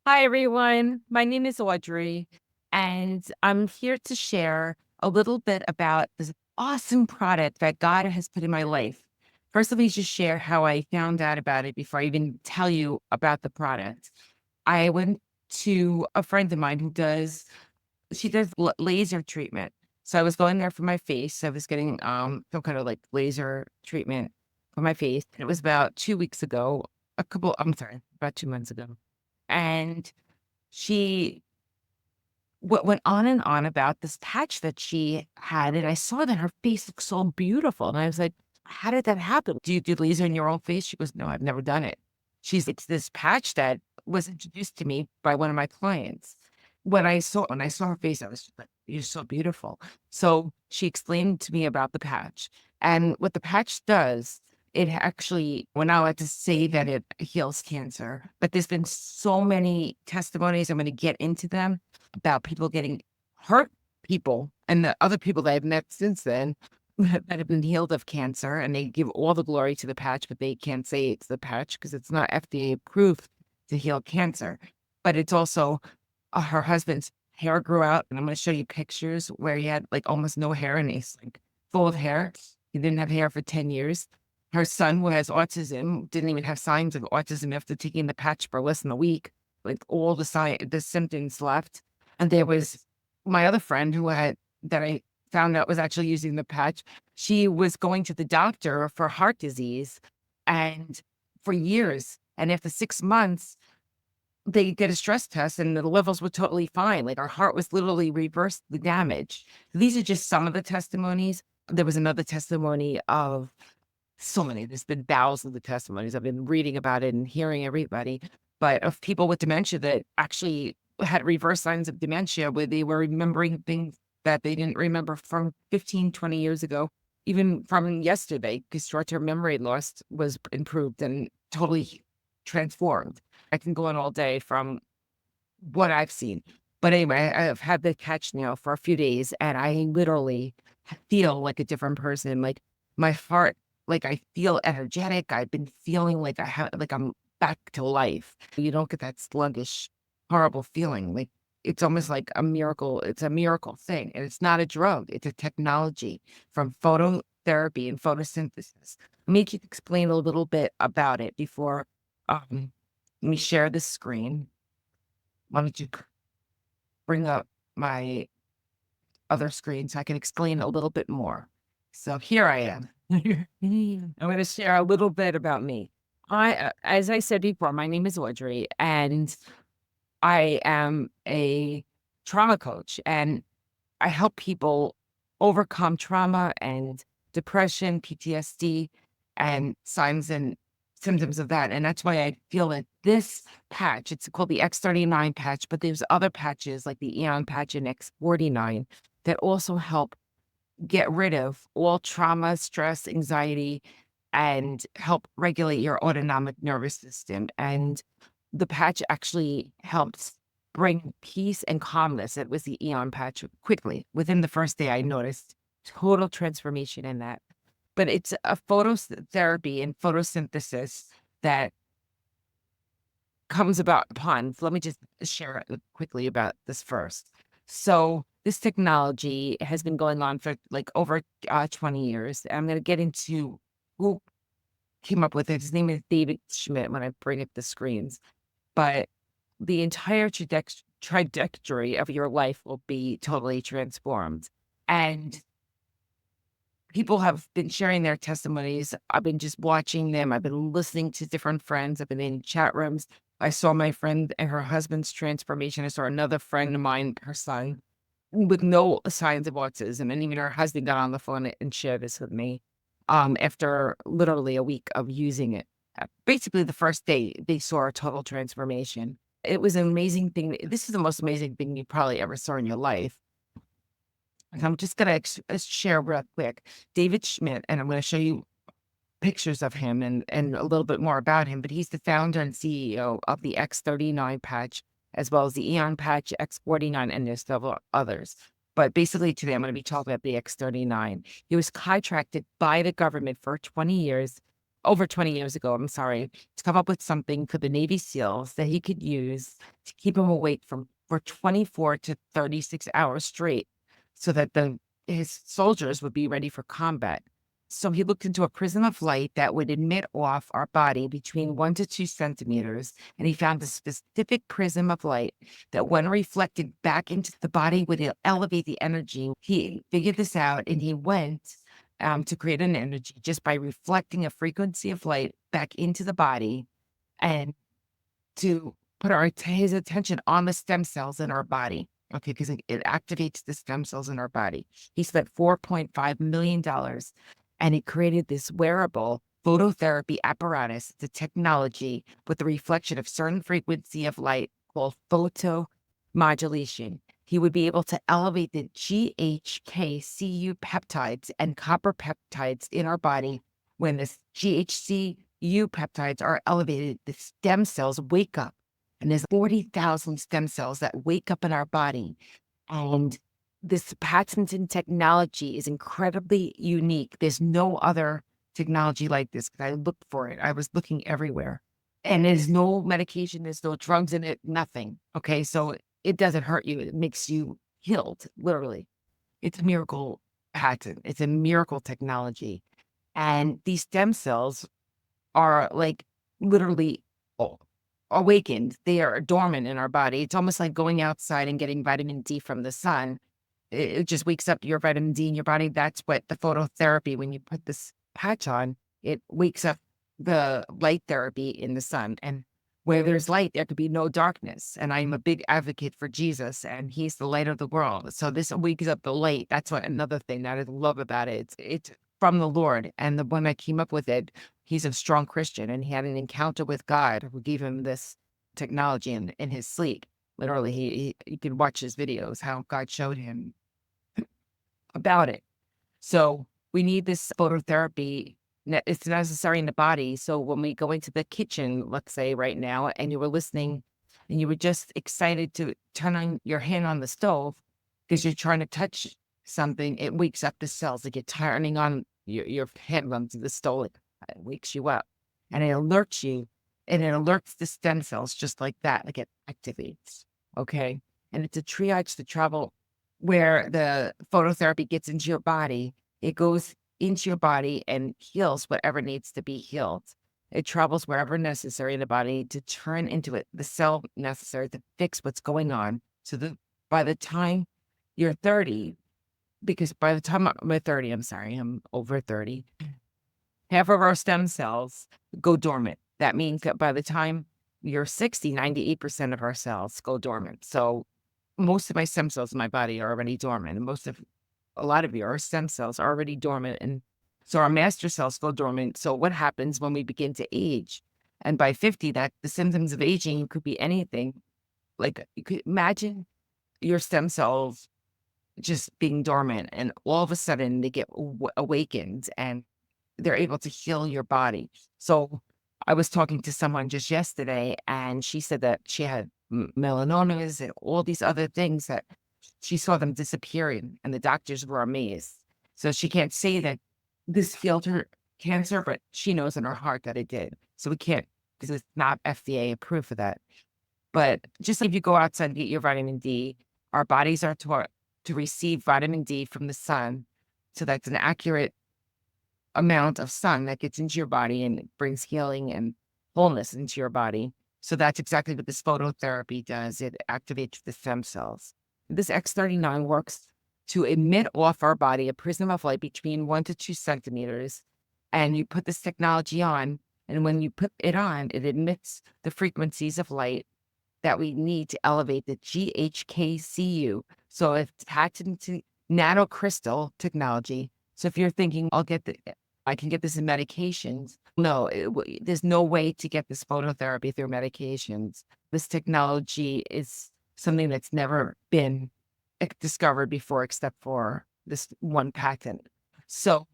Hi, everyone. My name is Audrey, and I'm here to share a little bit about this awesome product that God has put in my life. First, let me just share how I found out about it before I even tell you about the product. I went to a friend of mine she does laser treatment. So I was going there for my face. I was getting some kind of like laser treatment for my face. And it was about 2 weeks ago, I'm sorry, about 2 months ago. And she went on and on about this patch that she had, and I saw that her face looked so beautiful, and I was like, "How did that happen? Do you do laser in your own face?" She goes, "No, I've never done it." It's this patch that was introduced to me by one of my clients. When I saw her face, I was just like, "You're so beautiful." So she explained to me about the patch, and what the patch does, it actually we're not allowed to say that it heals cancer, but there's been so many testimonies, I'm gonna get into them, about people getting hurt people and the other people that I've met since then that have been healed of cancer, and they give all the glory to the patch, but they can't say it's the patch because it's not FDA approved to heal cancer. But it's also her husband's hair grew out, and I'm gonna show you pictures where he had, like, almost no hair, and he's, like, full of hair. He didn't have hair for 10 years. Her son, who has autism, didn't even have signs of autism after taking the patch for less than a week. Like, all the symptoms left. And there was my other friend that I found out was actually using the patch. She was going to the doctor for heart disease and for years. And after 6 months, they get a stress test and the levels were totally fine. Like, our heart was literally reversed the damage. These are just some of the testimonies. There was another testimony of so many. There's been thousands of testimonies. I've been reading about it and hearing everybody, but of people with dementia that actually had reverse signs of dementia where they were remembering things that they didn't remember from 15, 20 years ago, even from yesterday, because short-term memory loss was improved and totally transformed. I can go on all day from what I've seen. But anyway, I've had the catch now for a few days, and I literally feel like a different person. Like, my heart, like, I feel energetic. I've been feeling like I'm back to life. You don't get that sluggish, horrible feeling. Like, it's almost like a miracle. It's a miracle thing. And it's not a drug, it's a technology from phototherapy and photosynthesis. Let me just explain a little bit about it before let me share the screen. Why don't you bring up my other screen so I can explain a little bit more? So here I am. I'm going to share a little bit about me. As I said before, my name is Audrey, and I am a trauma coach, and I help people overcome trauma and depression, PTSD, and signs and symptoms of that. And that's why I feel that this patch, it's called the X39 patch, but there's other patches like the Eon patch and X49 that also help get rid of all trauma, stress, anxiety, and help regulate your autonomic nervous system. And the patch actually helps bring peace and calmness. It was the Eon patch quickly. Within the first day, I noticed total transformation in that. But it's a phototherapy and photosynthesis that comes about upon. Let me just share quickly about this first. So this technology has been going on for like over 20 years. I'm going to get into who came up with it. His name is David Schmidt when I bring up the screens. But the entire trajectory of your life will be totally transformed. And people have been sharing their testimonies. I've been just watching them. I've been listening to different friends. I've been in chat rooms. I saw my friend and her husband's transformation. I saw another friend of mine, her son, with no signs of autism. And even her husband got on the phone and shared this with me after literally a week of using it. Basically, the first day they saw a total transformation. It was an amazing thing. This is the most amazing thing you probably ever saw in your life. And I'm just gonna share real quick. David Schmidt, and I'm gonna show you pictures of him and a little bit more about him, but he's the founder and CEO of the X39 patch, as well as the Eon patch, X49, and there's several others. But basically today I'm gonna be talking about the X39. He was contracted by the government for 20 years over 20 years ago, I'm sorry, to come up with something for the Navy SEALs that he could use to keep him awake for 24 to 36 hours straight so that his soldiers would be ready for combat. So he looked into a prism of light that would emit off our body between 1 to 2 centimeters. And he found a specific prism of light that, when reflected back into the body, would elevate the energy. He figured this out, and he went to create an energy just by reflecting a frequency of light back into the body, and to put his attention on the stem cells in our body. Okay, because it activates the stem cells in our body. He spent $4.5 million, and he created this wearable phototherapy apparatus, the technology with the reflection of certain frequency of light called photomodulation. He would be able to elevate the GHKCU peptides and copper peptides in our body. When the GHCU peptides are elevated, the stem cells wake up. And there's 40,000 stem cells that wake up in our body. And this patented technology is incredibly unique. There's no other technology like this. I looked for it. I was looking everywhere. And there's no medication, there's no drugs in it, nothing. Okay, so it doesn't hurt you. It makes you healed, literally. It's a miracle patent. It's a miracle technology. And these stem cells are like literally awakened. They are dormant in our body. It's almost like going outside and getting vitamin D from the sun. It just wakes up your vitamin D in your body. That's what the phototherapy, when you put this patch on, it wakes up the light therapy in the sun. And where there's light, there could be no darkness. And I'm a big advocate for Jesus, and he's the light of the world. So this wakes up the light. That's what another thing that I love about it. It's from the Lord. And the one that came up with it, he's a strong Christian, and he had an encounter with God who gave him this technology in his sleep. Literally, you can watch his videos, how God showed him about it. So we need this phototherapy. It's necessary in the body. So when we go into the kitchen, let's say right now, and you were listening and you were just excited to turn on your hand on the stove because you're trying to touch something, it wakes up the cells. Like you're turning on your hand onto the stove, it wakes you up, and it alerts you, and it alerts the stem cells just like that. Like it activates. Okay. And it's a triage to travel where the phototherapy gets into your body. It goes into your body and heals whatever needs to be healed. It travels wherever necessary in the body to turn into it the cell necessary to fix what's going on. So that by the time you're 30, because by the time I'm 30, I'm over 30, half of our stem cells go dormant. That means that by the time you're 60, 98% of our cells go dormant. So most of my stem cells in my body are already dormant, and a lot of your stem cells are already dormant. And so our master cells go dormant. So what happens when we begin to age? And by 50, that the symptoms of aging could be anything. Like you could imagine your stem cells just being dormant, and all of a sudden they get awakened, and they're able to heal your body. So I was talking to someone just yesterday, and she said that she had melanomas and all these other things that she saw them disappearing, and the doctors were amazed. So she can't say that this healed her cancer, but she knows in her heart that it did. So we can't, because it's not FDA approved for that. But just like if you go outside and get your vitamin D, our bodies are taught to receive vitamin D from the sun. So that's an accurate amount of sun that gets into your body, and it brings healing and wholeness into your body. So that's exactly what this phototherapy does. It activates the stem cells. This X39 works to emit off our body a prism of light between 1 to 2 centimeters. And you put this technology on, and when you put it on, it emits the frequencies of light that we need to elevate the GHKCU. So it's patented nanocrystal technology. So if you're thinking, I can get this in medications. No, there's no way to get this phototherapy through medications. This technology is something that's never been discovered before, except for this one patent. So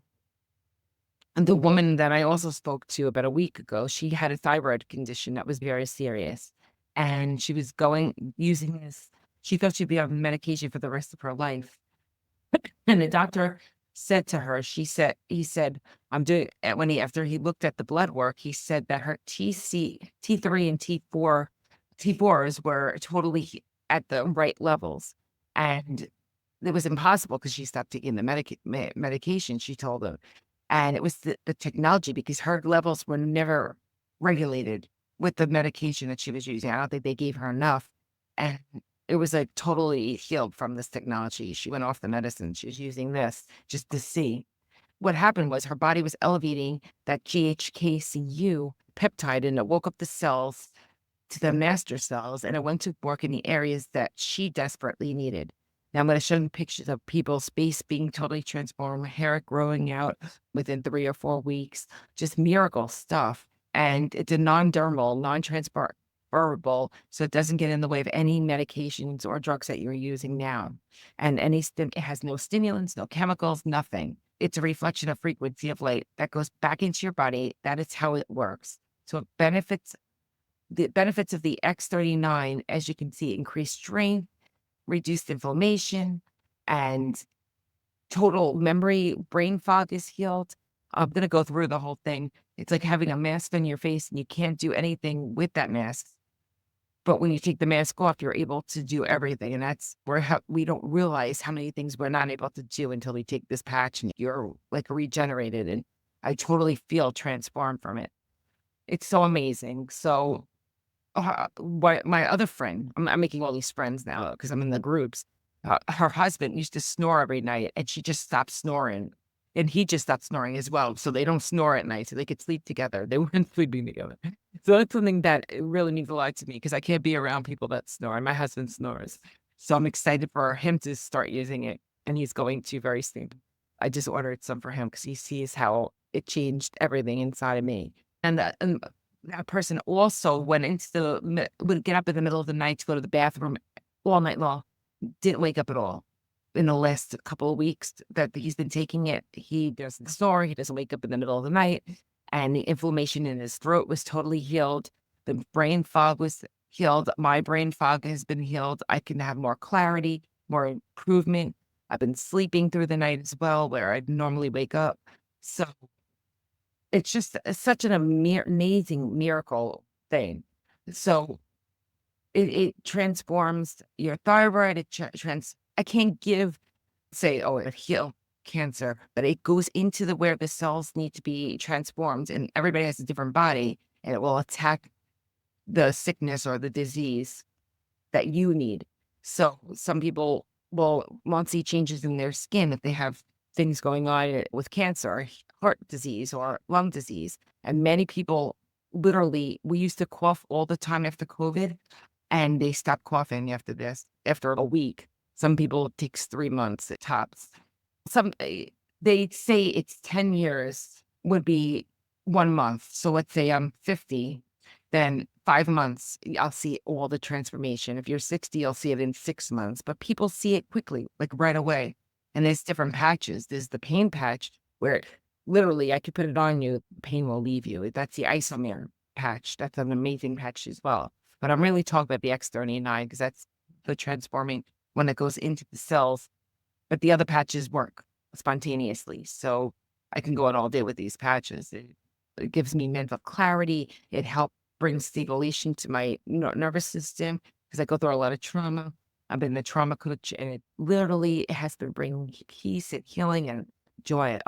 the woman that I also spoke to about a week ago, she had a thyroid condition that was very serious. And she was using this. She thought she'd be on medication for the rest of her life. And the doctor said to her, he said, I'm doing when he after he looked at the blood work, he said that her T3 and T4s were totally at the right levels. And it was impossible because she stopped taking the medication, she told him. And it was the technology because her levels were never regulated with the medication that she was using. I don't think they gave her enough. And it was like totally healed from this technology. She went off the medicine. She was using this just to see. What happened was her body was elevating that GHKCU peptide and it woke up the cells to the master cells and it went to work in the areas that she desperately needed. Now I'm going to show you pictures of people's face being totally transformed, hair growing out within 3 or 4 weeks, just miracle stuff. And it's a non-dermal, non-transferable, so it doesn't get in the way of any medications or drugs that you're using now. And it has no stimulants, no chemicals, nothing. It's a reflection of frequency of light that goes back into your body. That is how it works. So it benefits the benefits of the X39, as you can see, increased strength, reduced inflammation, and total memory, brain fog is healed. I'm going to go through the whole thing. It's like having a mask on your face and you can't do anything with that mask. But when you take the mask off, you're able to do everything. And that's where we don't realize how many things we're not able to do until we take this patch and you're like regenerated. And I totally feel transformed from it. It's so amazing. So my other friend, I'm making all these friends now because I'm in the groups. Her husband used to snore every night, and she just stopped snoring, and he just stopped snoring as well. So they don't snore at night, so they could sleep together. They weren't sleeping together. So that's something that it really means a lot to me because I can't be around people that snore. And my husband snores, so I'm excited for him to start using it, and he's going to very soon. I just ordered some for him because he sees how it changed everything inside of me, and that person also went into would get up in the middle of the night to go to the bathroom all night long, didn't wake up at all. In the last couple of weeks that he's been taking it, he doesn't snore, he doesn't wake up in the middle of the night, and the inflammation in his throat was totally healed. The brain fog was healed. My brain fog has been healed. I can have more clarity, more improvement. I've been sleeping through the night as well, where I'd normally wake up. So it's just such an amazing miracle thing. So it transforms your thyroid. I can't say, oh, it heal cancer, but it goes into where the cells need to be transformed. And everybody has a different body and it will attack the sickness or the disease that you need. So some people won't see changes in their skin if they have things going on with cancer, or heart disease, or lung disease. And many people literally, we used to cough all the time after COVID, and they stopped coughing after a week. Some people it takes 3 months at tops. They say it's 10 years would be 1 month. So let's say I'm 50, then 5 months, I'll see all the transformation. If you're 60, you'll see it in 6 months, but people see it quickly, like right away. And there's different patches. There's the pain patch where literally I could put it on you, pain will leave you. That's the isomer patch. That's an amazing patch as well. But I'm really talking about the X39 because that's the transforming when it goes into the cells. But the other patches work spontaneously. So I can go on all day with these patches. It gives me mental clarity. It helps bring stabilization to my nervous system because I go through a lot of trauma. I've been a trauma coach, and it literally has been bringing peace and healing and joy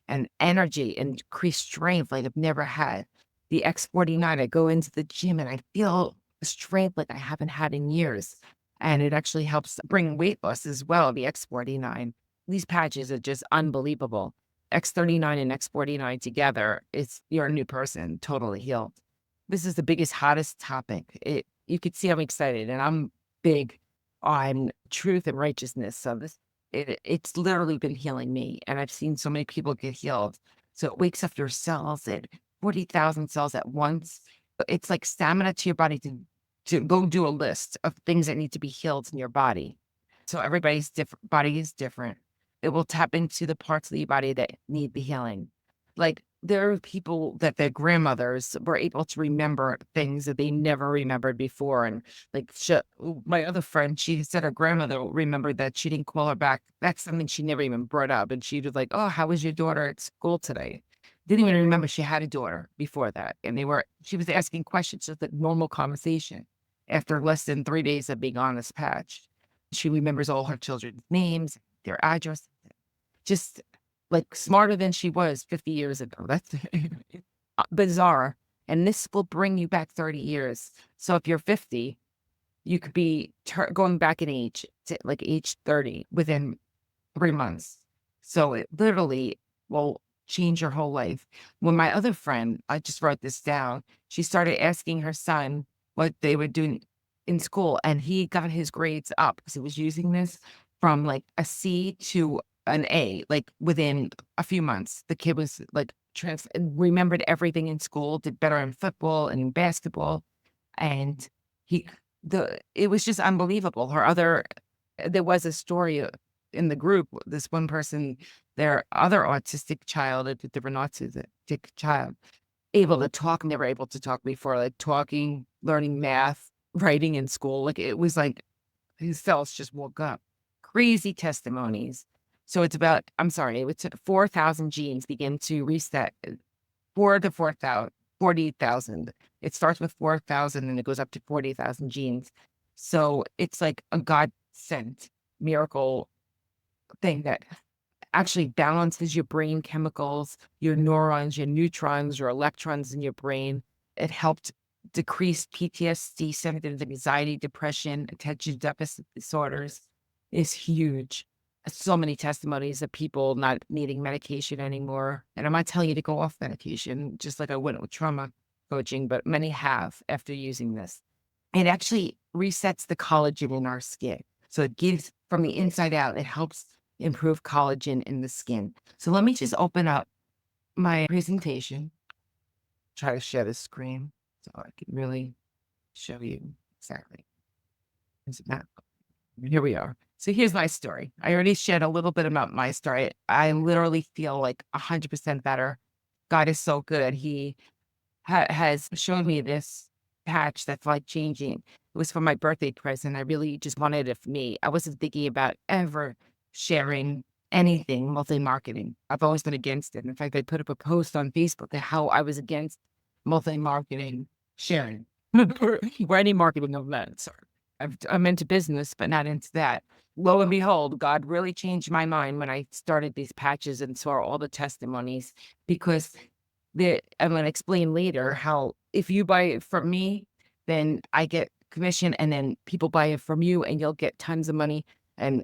and energy and increased strength like I've never had. The X49, I go into the gym and I feel strength like I haven't had in years. And it actually helps bring weight loss as well, the X49. These patches are just unbelievable. X39 and X49 together, you're a new person, totally healed. This is the biggest, hottest topic. You could see I'm excited, and I'm big on truth and righteousness. So it's literally been healing me, and I've seen so many people get healed. So it wakes up your cells at 40,000 cells at once. It's like stamina to your body to go do a list of things that need to be healed in your body. So everybody's body is different. It will tap into the parts of your body that need the healing. Like there are people that their grandmothers were able to remember things that they never remembered before. And like my other friend, she said her grandmother remembered that she didn't call her back. That's something she never even brought up. And she was like, "Oh, how was your daughter at school today?" Didn't even remember she had a daughter before that. And she was asking questions, just like normal conversation after less than 3 days of being on this patch. She remembers all her children's names, their address, just like smarter than she was 50 years ago. That's bizarre. And this will bring you back 30 years. So if you're 50, you could be going back in age to like age 30 within 3 months. So it literally will change your whole life. When my other friend, I just wrote this down, she started asking her son what they were doing in school, and he got his grades up because he was using this from like a C to an A, like within a few months. The kid was like remembered everything in school, did better in football and in basketball, and he it was just unbelievable. There was a story in the group, this one person, their other autistic child, a different autistic child, able to talk, never able to talk before, like talking, learning math, writing in school. Like it was like his cells just woke up. Crazy testimonies. So it's about, I'm sorry, it was 4,000 genes begin to reset, 4,000 to 40,000. It starts with 4,000 and it goes up to 40,000 genes. So it's like a God sent miracle thing that actually balances your brain chemicals, your neurons, your neutrons, your electrons in your brain. It helped decrease PTSD, symptoms, anxiety, depression, attention deficit disorders. Is huge. So many testimonies of people not needing medication anymore. And I'm not telling you to go off medication, just like I went with trauma coaching, but many have after using this. It actually resets the collagen in our skin. So it gives from the inside out, it helps improve collagen in the skin. So let me just open up my presentation, try to share the screen so I can really show you exactly. Here we are. So here's my story. I already shared a little bit about my story. I literally feel like 100% better. God is so good. He has shown me this patch that's like changing. It was for my birthday present. I really just wanted it for me. I wasn't thinking about ever sharing anything multi-marketing. I've always been against it. In fact, I put up a post on Facebook that how I was against multi-marketing sharing or any marketing of that sort. I'm into business, but not into that. Lo and behold, God really changed my mind when I started these patches and saw all the testimonies because I'm going to explain later how if you buy it from me, then I get commission and then people buy it from you and you'll get tons of money. And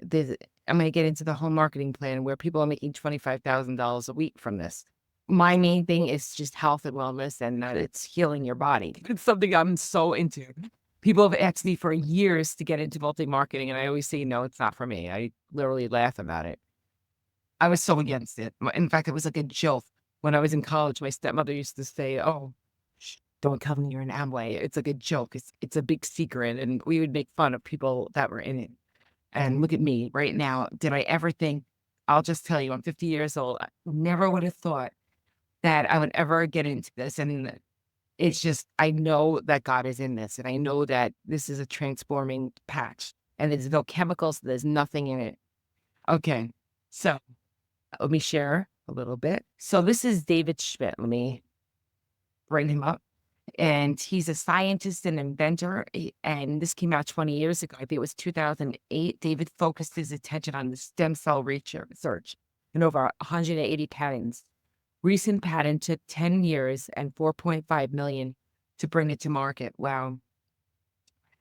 I'm going to get into the whole marketing plan where people are making $25,000 a week from this. My main thing is just health and wellness and that it's healing your body. It's something I'm so into. People have asked me for years to get into multi-marketing, and I always say, no, it's not for me. I literally laugh about it. I was so against it. In fact, it was like a joke. When I was in college, my stepmother used to say, "Oh, don't tell them you're in Amway. It's like a joke. It's a big secret." And we would make fun of people that were in it. And look at me right now. Did I ever think, I'll just tell you, I'm 50 years old. I never would have thought that I would ever get into this. And it's just, I know that God is in this, and I know that this is a transforming patch, and there's no chemicals, there's nothing in it. Okay, so let me share a little bit. So this is David Schmidt. Let me bring him up. And he's a scientist and inventor. And this came out 20 years ago. I think it was 2008. David focused his attention on the stem cell research and over 180 patents. Recent patent took 10 years and 4.5 million to bring it to market. Wow.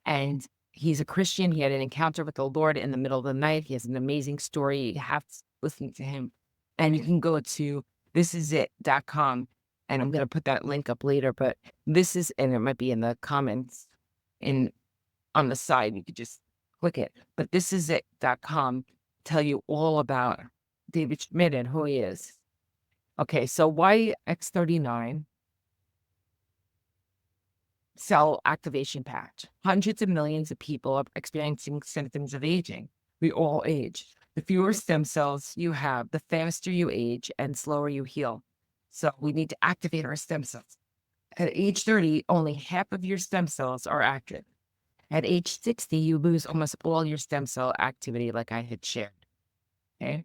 And he's a Christian. He had an encounter with the Lord in the middle of the night. He has an amazing story. You have to listen to him. And you can go to thisisit.com. And I'm going to put that link up later, but and it might be in the comments on the side. You could just click it. But thisisit.com tell you all about David Schmidt and who he is. Okay, so why x39 cell activation patch? Hundreds of millions of people are experiencing symptoms of aging. We all age. The fewer stem cells you have, the faster you age and slower you heal. So we need to activate our stem cells. At age 30, only half of your stem cells are active. At age 60, you lose almost all your stem cell activity, like I had shared. Okay.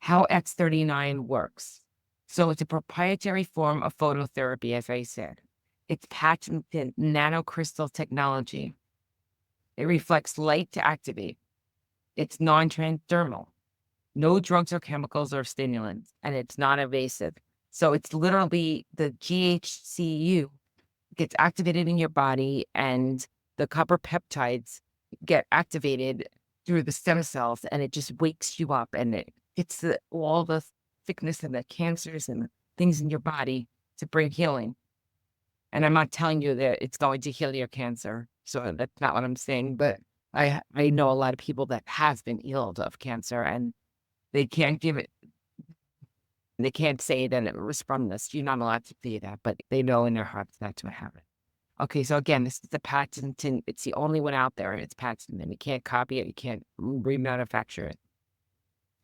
How X39 works. So it's a proprietary form of phototherapy, as I said. It's patented nanocrystal technology. It reflects light to activate. It's non-transdermal. No drugs or chemicals or stimulants, and it's non-invasive. So it's literally the GHCU gets activated in your body, and the copper peptides get activated through the stem cells, and it just wakes you up, and it gets all the sickness and the cancers and the things in your body to bring healing. And I'm not telling you that it's going to heal your cancer. So that's not what I'm saying. But I know a lot of people that have been healed of cancer, and they can't give it, they can't say that it was from this. You're not allowed to say that, but they know in their hearts that's what happened. Okay, so again, this is the patent, and it's the only one out there. It's patented, and you can't copy it. You can't remanufacture it.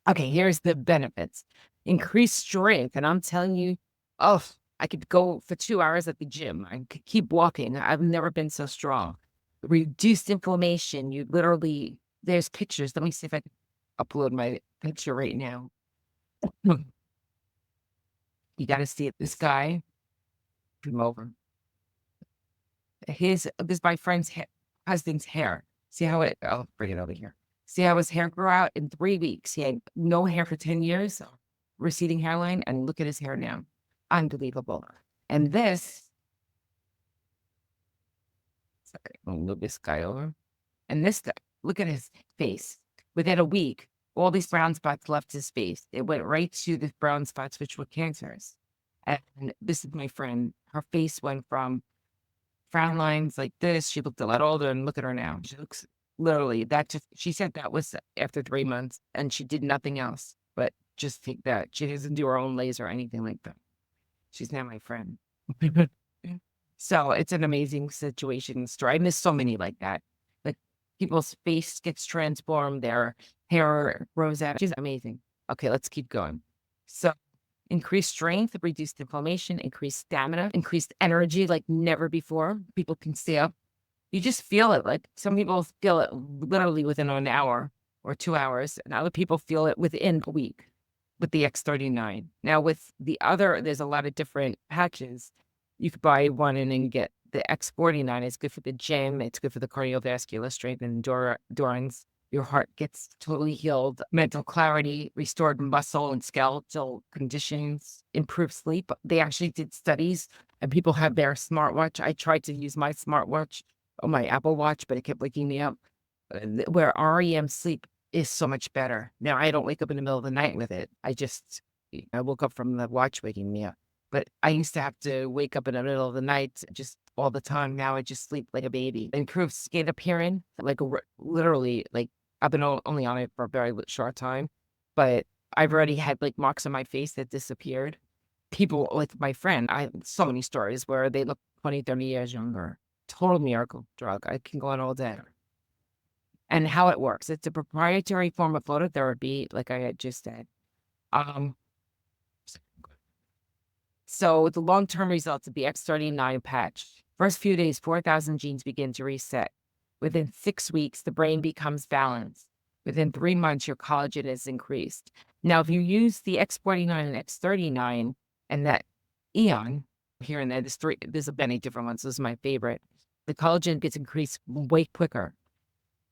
Okay, here's the benefits. Increased strength, and I'm telling you, oh, I could go for 2 hours at the gym. I could keep walking. I've never been so strong. Reduced inflammation. You literally, there's pictures. Let me see if I can upload my picture right now. You got to see it. This guy, come over. This is my friend's husband's hair. See how it, I'll bring it over here. See how his hair grew out in 3 weeks. He had no hair for 10 years, receding hairline, and look at his hair now. Unbelievable. And this, sorry, I'll move this guy over. And this guy, look at his face. Within a week, all these brown spots left his face. It went right to the brown spots, which were cancers. And this is my friend. Her face went from frown lines like this. She looked a lot older, and look at her now. She looks literally that just, she said that was after 3 months, and she did nothing else but just take that. She doesn't do her own laser or anything like that. She's now my friend. So it's an amazing situation story. I miss so many like that. Like people's face gets transformed, their hair grows out. She's amazing. Okay, let's keep going. So increased strength, reduced inflammation, increased stamina, increased energy like never before. People can stay up. You just feel it. Like some people feel it literally within an hour or 2 hours, and other people feel it within a week with the X39. Now with the other, there's a lot of different patches. You could buy one and then get the X49. It's good for the gym. It's good for the cardiovascular strength and endurance. Your heart gets totally healed, mental clarity, restored muscle and skeletal conditions, improved sleep. They actually did studies, and people have their smartwatch. I tried to use my smartwatch or my Apple Watch, but it kept waking me up. Where REM sleep is so much better. Now, I don't wake up in the middle of the night with it. I woke up from the watch waking me up. But I used to have to wake up in the middle of the night just all the time. Now I just sleep like a baby. Improved skin appearance, like literally, like I've been only on it for a very short time, but I've already had like marks on my face that disappeared. People like my friend, I have so many stories where they look 20, 30 years younger. Total miracle drug. I can go on all day. And how it works. It's a proprietary form of phototherapy, like I had just said. Um, so the long-term results of the X39 patch. First few days, 4,000 genes begin to reset. Within 6 weeks, the brain becomes balanced. Within 3 months, your collagen is increased. Now, if you use the X49 and X39 and that Eon, here and there, there's many different ones. This is my favorite. The collagen gets increased way quicker.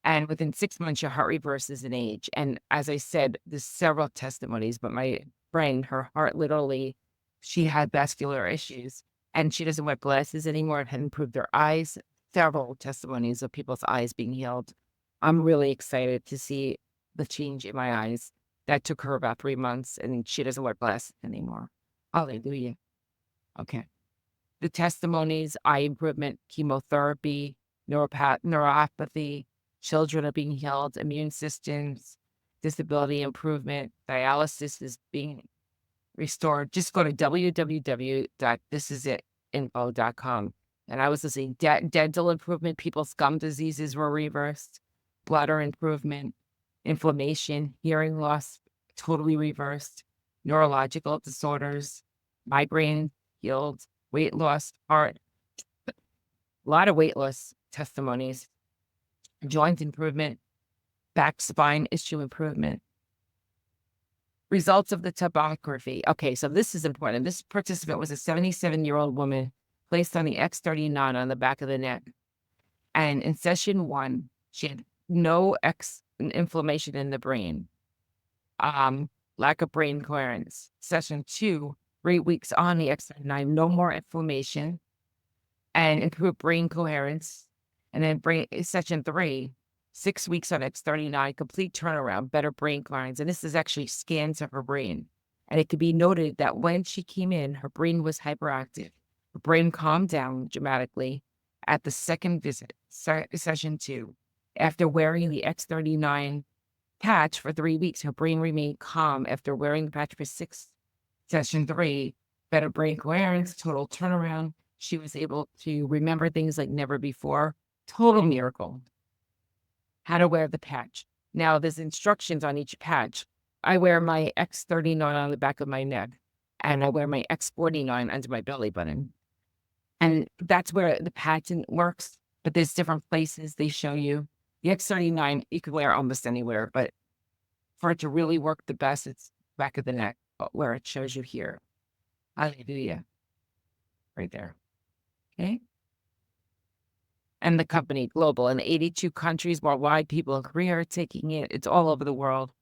And within 6 months, your heart reverses in age. And as I said, there's several testimonies, but my friend, her heart literally, she had vascular issues, and she doesn't wear glasses anymore. It had improved her eyes. Several testimonies of people's eyes being healed. I'm really excited to see the change in my eyes. That took her about 3 months, and she doesn't wear glasses anymore. Hallelujah. Okay. The testimonies, eye improvement, chemotherapy, neuropathy, children are being healed, immune systems, disability improvement, dialysis is being restored. Just go to www.thisisitinfo.com. And I was listening, dental improvement, people's gum diseases were reversed, bladder improvement, inflammation, hearing loss, totally reversed, neurological disorders, migraine healed, weight loss, heart, a lot of weight loss testimonies, joint improvement, back spine issue improvement. Results of the topography. Okay, so this is important. This participant was a 77-year-old woman placed on the X39 on the back of the neck. And in session 1, she had no inflammation in the brain, lack of brain coherence. Session 2, 3 weeks on the X39, no more inflammation and improved brain coherence. And then session 3, 6 weeks on X39, complete turnaround, better brain coherence. And this is actually scans of her brain. And it could be noted that when she came in, her brain was hyperactive. Her brain calmed down dramatically at the second visit, session 2. After wearing the X39 patch for 3 weeks, her brain remained calm after wearing the patch for 6. Session 3, better brain coherence, total turnaround. She was able to remember things like never before. Total miracle. How to wear the patch. Now, there's instructions on each patch. I wear my X39 on the back of my neck, and I wear my X49 under my belly button. And that's where the pattern works, but there's different places they show you. The X39, you could wear almost anywhere, but for it to really work the best, it's back of the neck, where it shows you here. Hallelujah. Right there. Okay. And the company global in 82 countries worldwide, people in Korea are taking it. It's all over the world.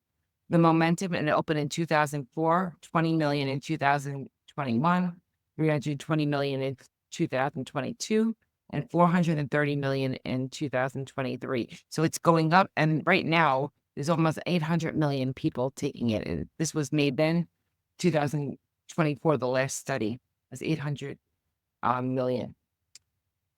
The momentum, and it opened in 2004, 20 million in 2021, 320 million in 2022, and 430 million in 2023. So it's going up. And right now, there's almost 800 million people taking it. And this was made then, 2024, the last study was 800 million.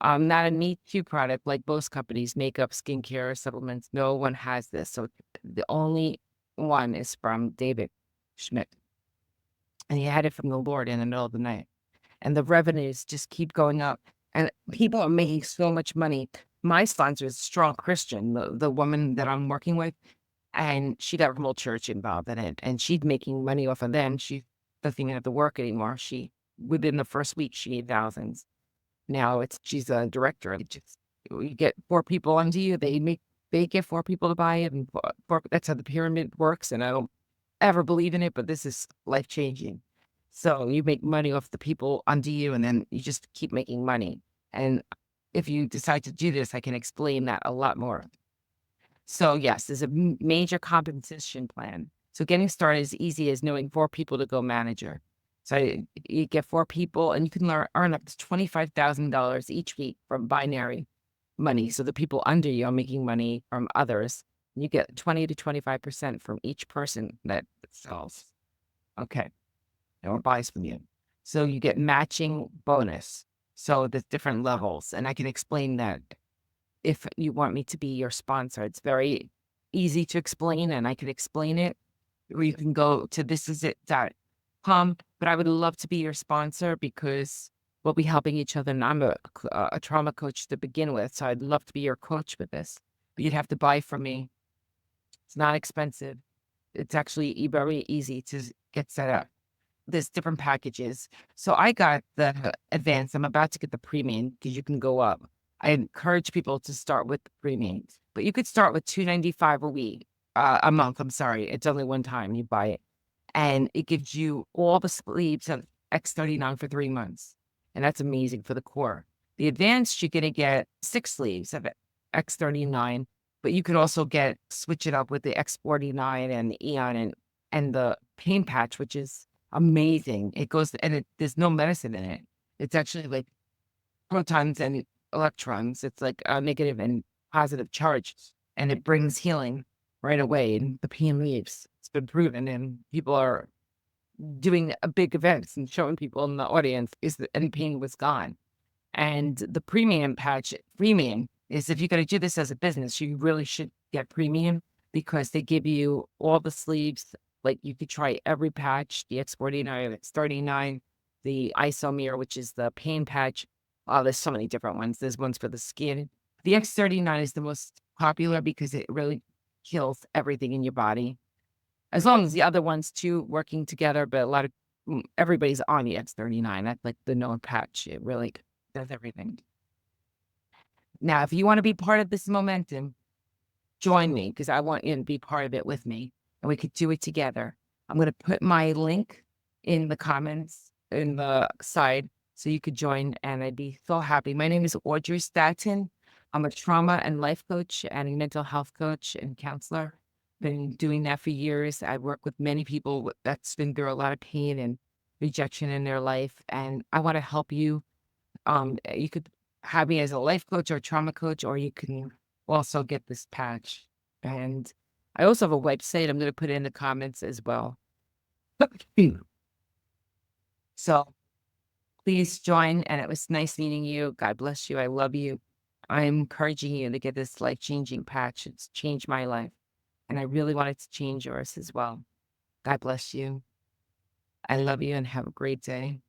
Not a Me Too product like most companies, makeup, skincare, supplements. No one has this. So the only one is from David Schmidt. And he had it from the Lord in the middle of the night. And the revenues just keep going up. And people are making so much money. My sponsor is a strong Christian, the woman that I'm working with, and she got her whole church involved in it. And she's making money off of them. She doesn't even have to work anymore. Within the first week, she made thousands. Now she's a director. You get 4 people under you. They get 4 people to buy it, and that's how the pyramid works. And I don't ever believe in it, but this is life changing. So you make money off the people under you, and then you just keep making money. And if you decide to do this, I can explain that a lot more. So yes, there's a major compensation plan. So getting started is easy as knowing 4 people to go manager. So you get 4 people, and you can earn up to $25,000 each week from binary money. So the people under you are making money from others. You get 20 to 25% from each person that sells. Okay. Or buys from you. So you get matching bonus. So there's different levels. And I can explain that if you want me to be your sponsor. It's very easy to explain, and I can explain it. Or you can go to thisisit.com. But I would love to be your sponsor because we'll be helping each other. And I'm a trauma coach to begin with. So I'd love to be your coach with this. But you'd have to buy from me. It's not expensive. It's actually very easy to get set up. There's different packages. So I got the advanced. I'm about to get the premium because you can go up. I encourage people to start with the premium, but you could start with $295 a month. I'm sorry. It's only one time you buy it. And it gives you all the sleeves of X39 for 3 months. And that's amazing for the core. The advanced, you're going to get 6 sleeves of X39, but you could also switch it up with the X49 and the Eon and the pain patch, which is amazing. It goes, and there's no medicine in it. It's actually like protons and electrons. It's like a negative and positive charge, and it brings healing right away, and the pain leaves. It's been proven, and people are doing big events and showing people in the audience any pain was gone. And the premium patch, is if you're going to do this as a business, you really should get premium because they give you all the sleeves. Like you could try every patch, the X49, X39, the isomere, which is the pain patch. Oh, there's so many different ones. There's ones for the skin. The X39 is the most popular because it really kills everything in your body. As long as the other ones too working together, but a lot of everybody's on the X39. That's like the known patch. It really does everything. Now, if you want to be part of this momentum, join me because I want you to be part of it with me and we could do it together. I'm going to put my link in the comments in the side so you could join and I'd be so happy. My name is Audrey Staton. I'm a trauma and life coach and a mental health coach and counselor. Been doing that for years. I work with many people that's been through a lot of pain and rejection in their life. And I want to help you. You could have me as a life coach or trauma coach, or you can also get this patch. And I also have a website. I'm going to put it in the comments as well. So please join. And it was nice meeting you. God bless you. I love you. I'm encouraging you to get this life-changing patch. It's changed my life. And I really want it to change yours as well. God bless you. I love you and have a great day.